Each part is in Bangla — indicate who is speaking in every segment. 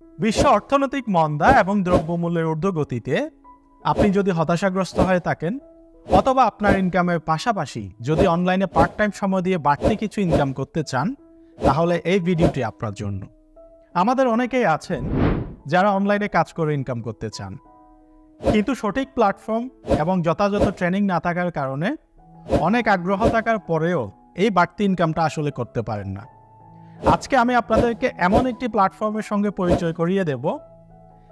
Speaker 1: বিশ্ব অর্থনৈতিক মন্দা এবং দ্রব্যমূল্যের ঊর্ধ্বগতিতে আপনি যদি হতাশাগ্রস্ত হয়ে থাকেন অথবা আপনার ইনকামের পাশাপাশি যদি অনলাইনে পার্ট টাইম সময় দিয়ে বাড়তি কিছু ইনকাম করতে চান, তাহলে এই ভিডিওটি আপনার জন্য। আমাদের অনেকেই আছেন যারা অনলাইনে কাজ করে ইনকাম করতে চান, কিন্তু সঠিক প্ল্যাটফর্ম এবং যথাযথ ট্রেনিং না থাকার কারণে অনেক আগ্রহ থাকার পরেও এই বাড়তি ইনকামটা আসলে করতে পারেন না। আজকে আমি আপনাদেরকে এমন একটি প্ল্যাটফর্মের সঙ্গে পরিচয় করিয়ে দেব,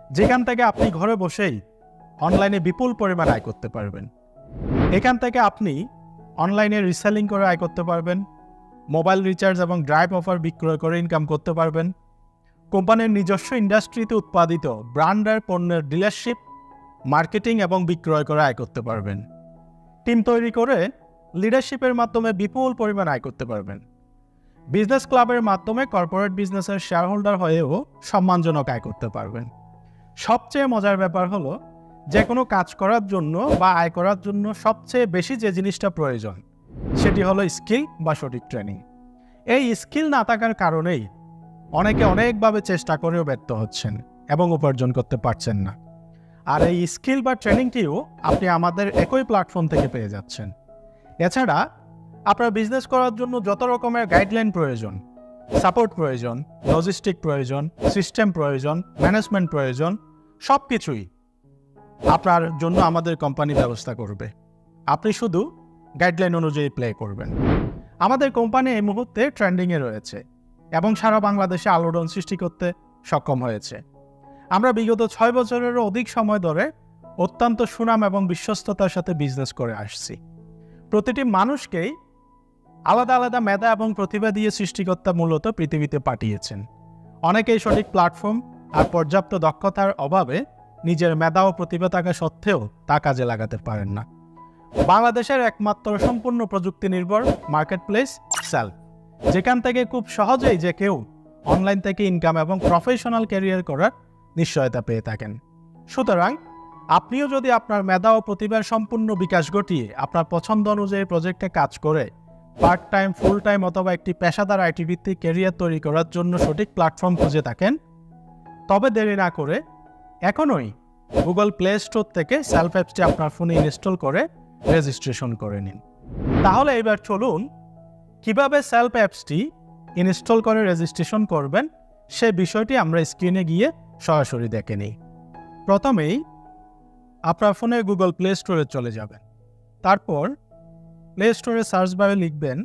Speaker 1: যেখান থেকে আপনি ঘরে বসেই অনলাইনে বিপুল পরিমাণ আয় করতে পারবেন। এখান থেকে আপনি অনলাইনে রিসেলিং করে আয় করতে পারবেন, মোবাইল রিচার্জ এবং ড্রাইভ অফার বিক্রয় করে ইনকাম করতে পারবেন, কোম্পানির নিজস্ব ইন্ডাস্ট্রিতে উৎপাদিত ব্র্যান্ডের পণ্যের ডিলারশিপ, মার্কেটিং এবং বিক্রয় করে আয় করতে পারবেন, টিম তৈরি করে লিডারশিপের মাধ্যমে বিপুল পরিমাণ আয় করতে পারবেন, বিজনেস ক্লাবের মাধ্যমে কর্পোরেট বিজনেসের শেয়ার হোল্ডার হয়েও সম্মানজনক আয় করতে পারবেন। সবচেয়ে মজার ব্যাপার হলো, যে কোনো কাজ করার জন্য বা আয় করার জন্য সবচেয়ে বেশি যে জিনিসটা প্রয়োজন সেটি হলো স্কিল বা সঠিক ট্রেনিং। এই স্কিল না থাকার কারণেই অনেকে অনেকভাবে চেষ্টা করেও ব্যর্থ হচ্ছেন এবং উপার্জন করতে পারছেন না। আর এই স্কিল বা ট্রেনিংটিও আপনি আমাদের একই প্ল্যাটফর্ম থেকে পেয়ে যাচ্ছেন। এছাড়া আপনার বিজনেস করার জন্য যত রকমের গাইডলাইন প্রয়োজন, সাপোর্ট প্রয়োজন, লজিস্টিক প্রয়োজন, সিস্টেম প্রয়োজন, ম্যানেজমেন্ট প্রয়োজন, সব কিছুই আপনার জন্য আমাদের কোম্পানি ব্যবস্থা করবে। আপনি শুধু গাইডলাইন অনুযায়ী প্লে করবেন। আমাদের কোম্পানি এই মুহূর্তে ট্রেন্ডিংয়ে রয়েছে এবং সারা বাংলাদেশে আলোড়ন সৃষ্টি করতে সক্ষম হয়েছে। আমরা বিগত 6 বছরেরও অধিক সময় ধরে অত্যন্ত সুনাম এবং বিশ্বস্ততার সাথে বিজনেস করে আসছি। প্রতিটি মানুষকেই আলাদা আলাদা মেধা এবং প্রতিভা দিয়ে সৃষ্টিকর্তা মূলত পৃথিবীতে পাঠিয়েছেন। অনেকেই সঠিক প্ল্যাটফর্ম আর পর্যাপ্ত দক্ষতার অভাবে নিজের মেধা ও প্রতিভা থাকা সত্ত্বেও তা কাজে লাগাতে পারেন না। বাংলাদেশের একমাত্র সম্পূর্ণ প্রযুক্তি নির্ভর মার্কেটপ্লেস সেলফ, যেখান থেকে খুব সহজেই যে কেউ অনলাইন থেকে ইনকাম এবং প্রফেশনাল ক্যারিয়ার করার নিশ্চয়তা পেয়ে থাকেন। সুতরাং আপনিও যদি আপনার মেধা ও প্রতিভার সম্পূর্ণ বিকাশ ঘটিয়ে আপনার পছন্দ অনুযায়ী প্রজেক্টে কাজ করে পার্ট টাইম, ফুল টাইম অথবা একটি পেশাদার আইটি ভিত্তিক ক্যারিয়ার তৈরি করার জন্য সঠিক প্ল্যাটফর্ম খুঁজে থাকেন, তবে দেরি না করে এখনই গুগল প্লে স্টোর থেকে সেলফ অ্যাপসটি আপনার ফোনে ইনস্টল করে রেজিস্ট্রেশন করে নিন। তাহলে এবার চলুন কিভাবে সেলফ অ্যাপসটি ইনস্টল করে রেজিস্ট্রেশন করবেন সে বিষয়টি আমরা স্ক্রিনে গিয়ে সরাসরি দেখে নিই। প্রথমেই আপনার ফোনে গুগল প্লে স্টোরে চলে যাবেন। তারপর প্লে স্টোরে সার্চ বারে লিখবেন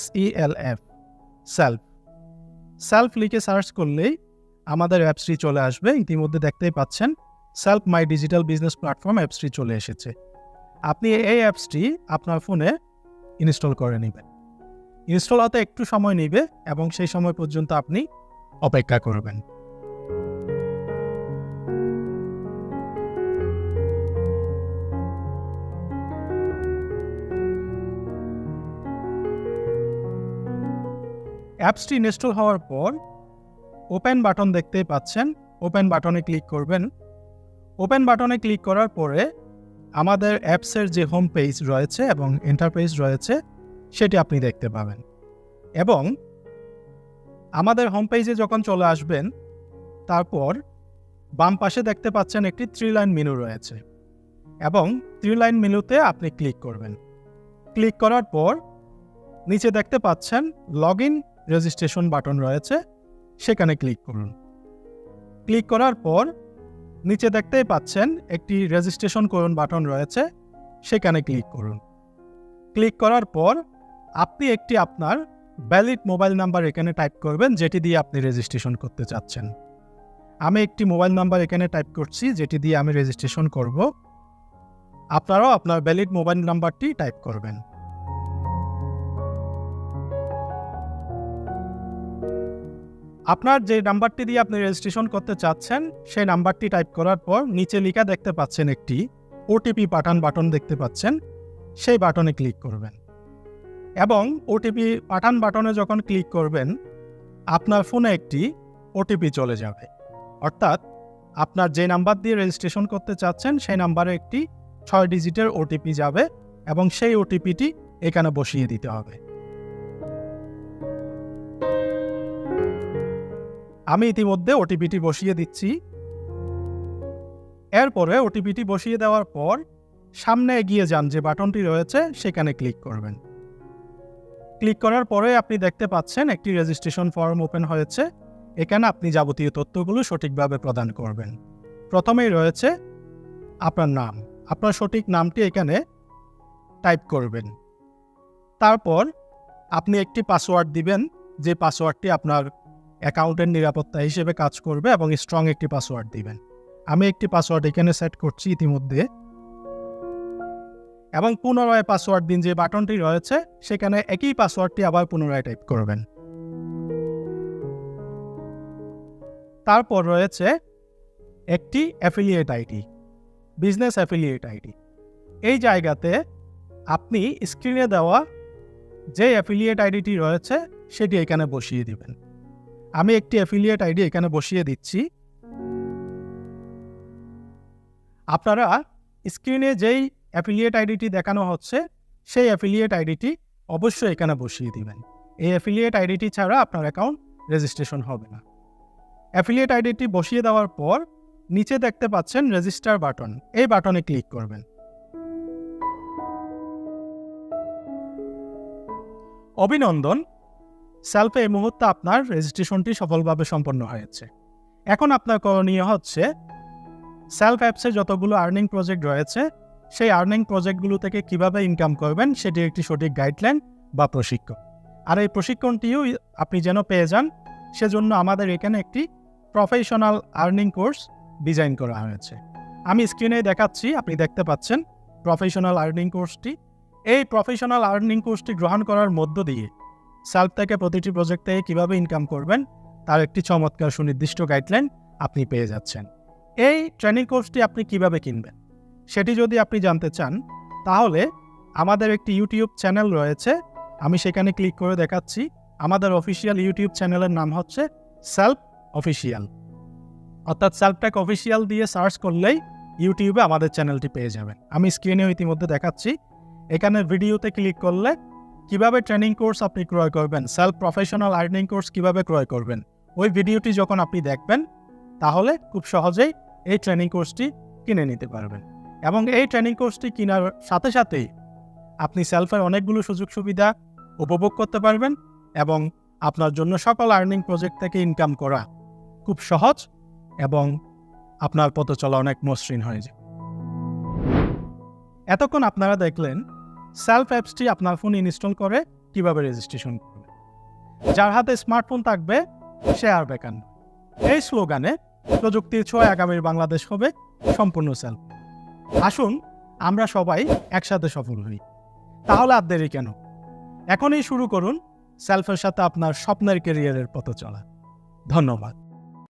Speaker 1: SELF, সেলফ। সেলফ লিখে সার্চ করলেই আমাদের অ্যাপসটি চলে আসবে। ইতিমধ্যে দেখতেই পাচ্ছেন সেলফ মাই ডিজিটাল বিজনেস প্ল্যাটফর্ম অ্যাপসটি চলে এসেছে। আপনি এই অ্যাপসটি আপনার ফোনে ইনস্টল করে নেবেন। ইনস্টল হতে একটু সময় নেবে এবং সেই সময় পর্যন্ত আপনি অপেক্ষা করবেন। অ্যাপসটি ইনস্টল হওয়ার পর ওপেন বাটন দেখতেই পাচ্ছেন, ওপেন বাটনে ক্লিক করবেন। ওপেন বাটনে ক্লিক করার পরে আমাদের অ্যাপসের যে হোম পেজ রয়েছে এবং ইন্টারফেস রয়েছে সেটি আপনি দেখতে পাবেন। এবং আমাদের হোম পেজে যখন চলে আসবেন, তারপর বাম পাশে দেখতে পাচ্ছেন একটি 3 লাইন মেনু রয়েছে এবং 3 লাইন মেনুতে আপনি ক্লিক করবেন। ক্লিক করার পর নিচে দেখতে পাচ্ছেন লগ ইন রেজিস্ট্রেশন বাটন রয়েছে, সেখানে ক্লিক করুন। ক্লিক করার পর নিচে দেখতেই পাচ্ছেন একটি রেজিস্ট্রেশন করুন বাটন রয়েছে, সেখানে ক্লিক করুন। ক্লিক করার পর আপনি একটি আপনার ভ্যালিড মোবাইল নাম্বার এখানে টাইপ করবেন, যেটি দিয়ে আপনি রেজিস্ট্রেশন করতে চাচ্ছেন। আমি একটি মোবাইল নাম্বার এখানে টাইপ করছি, যেটি দিয়ে আমি রেজিস্ট্রেশন করব। আপনারাও আপনার ভ্যালিড মোবাইল নাম্বারটি টাইপ করবেন। আপনার যে নাম্বারটি দিয়ে আপনি রেজিস্ট্রেশন করতে চাচ্ছেন সেই নাম্বারটি টাইপ করার পর নিচে লেখা দেখতে পাচ্ছেন একটি ওটিপি পাঠান বাটন দেখতে পাচ্ছেন, সেই বাটনে ক্লিক করবেন। এবং ওটিপি পাঠান বাটনে যখন ক্লিক করবেন আপনার ফোনে একটি ওটিপি চলে যাবে। অর্থাৎ আপনার যে নাম্বার দিয়ে রেজিস্ট্রেশন করতে চাচ্ছেন সেই নাম্বারে একটি 6 ডিজিটের ওটিপি যাবে এবং সেই ওটিপিটি এখানে বসিয়ে দিতে হবে। আমি ইতিমধ্যে ওটিপিটি বসিয়ে দিচ্ছি। এরপরে ওটিপিটি বসিয়ে দেওয়ার পর সামনে এগিয়ে যান যে বাটনটি রয়েছে সেখানে ক্লিক করবেন। ক্লিক করার পরে আপনি দেখতে পাচ্ছেন একটি রেজিস্ট্রেশন ফর্ম ওপেন হয়েছে। এখানে আপনি যাবতীয় তথ্যগুলো সঠিকভাবে প্রদান করবেন। প্রথমেই রয়েছে আপনার নাম, আপনার সঠিক নামটি এখানে টাইপ করবেন। তারপর আপনি একটি পাসওয়ার্ড দিবেন, যে পাসওয়ার্ডটি আপনার অ্যাকাউন্টের নিরাপত্তা হিসেবে কাজ করবে এবং স্ট্রং একটি পাসওয়ার্ড দিবেন। আমি একটি পাসওয়ার্ড এখানে সেট করছি ইতিমধ্যে, এবং পুনরায় পাসওয়ার্ড দিন যে বাটনটি রয়েছে সেখানে একই পাসওয়ার্ডটি আবার পুনরায় টাইপ করবেন। তারপর রয়েছে একটি affiliate ID, business affiliate ID. এই জায়গাতে আপনি স্ক্রিনে দেওয়া যে অ্যাফিলিয়েট আইডিটি রয়েছে সেটি এখানে বসিয়ে দিবেন। আমি একটি অ্যাফিলিয়েট আইডি এখানে বসিয়ে দিচ্ছি। আপনারা স্ক্রিনে যেই অ্যাফিলিয়েট আইডিটি দেখানো হচ্ছে সেই অ্যাফিলিয়েট আইডিটি অবশ্যই এখানে বসিয়ে দিবেন। এই অ্যাফিলিয়েট আইডিটি ছাড়া আপনার অ্যাকাউন্ট রেজিস্ট্রেশন হবে না। অ্যাফিলিয়েট আইডিটি বসিয়ে দেওয়ার পর নিচে দেখতে পাচ্ছেন রেজিস্টার বাটন, এই বাটনে ক্লিক করবেন। অভিনন্দন, সেলফে এই মুহূর্তে আপনার রেজিস্ট্রেশনটি সফলভাবে সম্পন্ন হয়েছে। এখন আপনার করণীয় হচ্ছে সেলফ অ্যাপসে যতগুলো আর্নিং প্রজেক্ট রয়েছে সেই আর্নিং প্রজেক্টগুলো থেকে কিভাবে ইনকাম করবেন সেটির একটি সঠিক গাইডলাইন বা প্রশিক্ষণ। আর এই প্রশিক্ষণটিও আপনি যেন পেয়ে যান সেজন্য আমাদের এখানে একটি প্রফেশনাল আর্নিং কোর্স ডিজাইন করা হয়েছে। আমি স্ক্রিনে দেখাচ্ছি, আপনি দেখতে পাচ্ছেন প্রফেশনাল আর্নিং কোর্সটি। এই প্রফেশনাল আর্নিং কোর্সটি গ্রহণ করার মধ্য দিয়ে সেলফ থেকে প্রতিটি প্রজেক্ট থেকে কীভাবে ইনকাম করবেন তার একটি চমৎকার সুনির্দিষ্ট গাইডলাইন আপনি পেয়ে যাচ্ছেন। এই ট্রেনিং কোর্সটি আপনি কিভাবে কিনবেন সেটি যদি আপনি জানতে চান তাহলে আমাদের একটি ইউটিউব চ্যানেল রয়েছে, আমি সেখানে ক্লিক করে দেখাচ্ছি। আমাদের অফিসিয়াল ইউটিউব চ্যানেলের নাম হচ্ছে সেলফ অফিসিয়াল, অর্থাৎ সেলফটেক অফিসিয়াল দিয়ে সার্চ করলেই ইউটিউবে আমাদের চ্যানেলটি পেয়ে যাবেন। আমি স্ক্রিনেও ইতিমধ্যে দেখাচ্ছি। এখানে ভিডিওতে ক্লিক করলে কিভাবে ট্রেনিং কোর্স আপনি ক্রয় করবেন, সেলফ প্রফেশনাল আর্নিং কোর্স কিভাবে ক্রয় করবেন, ওই ভিডিওটি যখন আপনি দেখবেন তাহলে খুব সহজেই এই ট্রেনিং কোর্সটি কিনে নিতে পারবেন। এবং এই ট্রেনিং কোর্সটি কেনার সাথে সাথেই আপনি সেলফের অনেকগুলো সুযোগ সুবিধা উপভোগ করতে পারবেন এবং আপনার জন্য সকল আর্নিং প্রজেক্ট থেকে ইনকাম করা খুব সহজ এবং আপনার পথ চলা অনেক মসৃণ হয়ে যায়। এতক্ষণ আপনারা দেখলেন সেলফ অ্যাপসটি আপনার ফোন ইনস্টল করে কিভাবে রেজিস্ট্রেশন করবেন। যার হাতে স্মার্টফোন থাকবে সে আর বেকার নয়। এই স্লোগানে প্রযুক্তির ছোঁয়ায় আগামীর বাংলাদেশ হবে সম্পূর্ণ সেলফ। আসুন আমরা সবাই একসাথে সফল হই। তাহলে আর দেরি কেন, এখনই শুরু করুন সেলফের সাথে আপনার স্বপ্নের ক্যারিয়ারের পথ চলা। ধন্যবাদ।